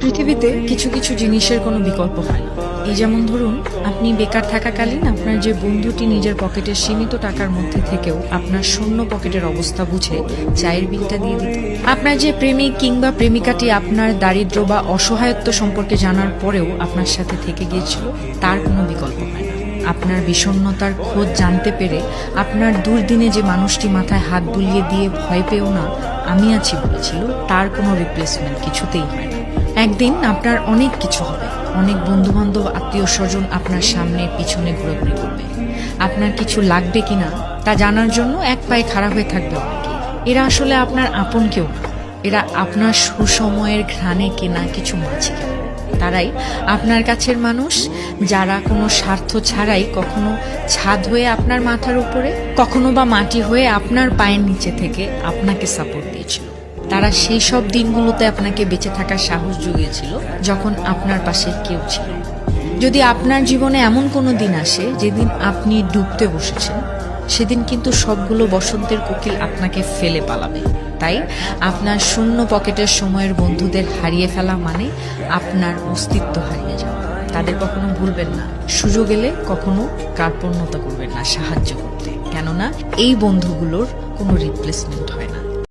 পৃথিবীতে কিছু কিছু জিনিসের কোনো বিকল্প হয় না। এই যেমন ধরুন, আপনি বেকার থাকাকালীন আপনার যে বন্ধুটি নিজের পকেটের সীমিত টাকার মধ্যে থেকেও আপনার শূন্য পকেটের অবস্থা বুঝে চায়ের বিলটা দিয়ে দিত। আপনার যে প্রেমিক কিংবা প্রেমিকাটি আপনার দারিদ্র্য বা অসহায়ত্ব সম্পর্কে জানার পরেও আপনার সাথে থেকে গিয়েছিল, তার কোনো বিকল্প হয় না। আপনার বিষণ্ণতার খোঁজ জানতে পেরে আপনার দুর্দিনে যে মানুষটি মাথায় হাত বুলিয়ে দিয়ে ভয় পেও না, আমি আছি বলেছিল, তার কোনো রিপ্লেসমেন্ট কিছুতেই হয় না। একদিন আপনার অনেক কিছু হবে, অনেক বন্ধু বান্ধব আত্মীয় স্বজন আপনার সামনে পিছনে ঘোরাঘুরি করবে। আপনার কিছু লাগবে কিনা তা জানার জন্য এক পায়ে খাড়া হয়ে থাকবে অনেকে। এরা আসলে আপনার আপন কেউ না, এরা আপনার সুসময়ের ঘ্রাণে কেনা কিছু মাছি। তারাই আপনার কাছের মানুষ, যারা কোনো স্বার্থ ছাড়াই কখনো ছাদ হয়ে আপনার মাথার উপরে, কখনো বা মাটি হয়ে আপনার পায়ের নিচে থেকে আপনাকে সাপোর্ট দিয়েছিল। তারা সেই সব দিনগুলোতে আপনাকে বেঁচে থাকার সাহস জুগিয়েছিল যখন আপনার পাশে কেউ ছিল। যদি আপনার জীবনে এমন কোনো দিন আসে যেদিন আপনি ডুবতে বসেছেন, সেদিন কিন্তু সবগুলো বসন্তের কোকিল আপনাকে ফেলে পালাবে। তাই আপনার শূন্য পকেটের সময়ের বন্ধুদের হারিয়ে ফেলা মানে আপনার অস্তিত্ব হারিয়ে যাওয়া। তাদের কখনো ভুলবেন না, সুযোগ এলে কখনো কার্পণ্যতা করবেন না সাহায্য করতে, কেননা এই বন্ধুগুলোর কোনো রিপ্লেসমেন্ট হয় না।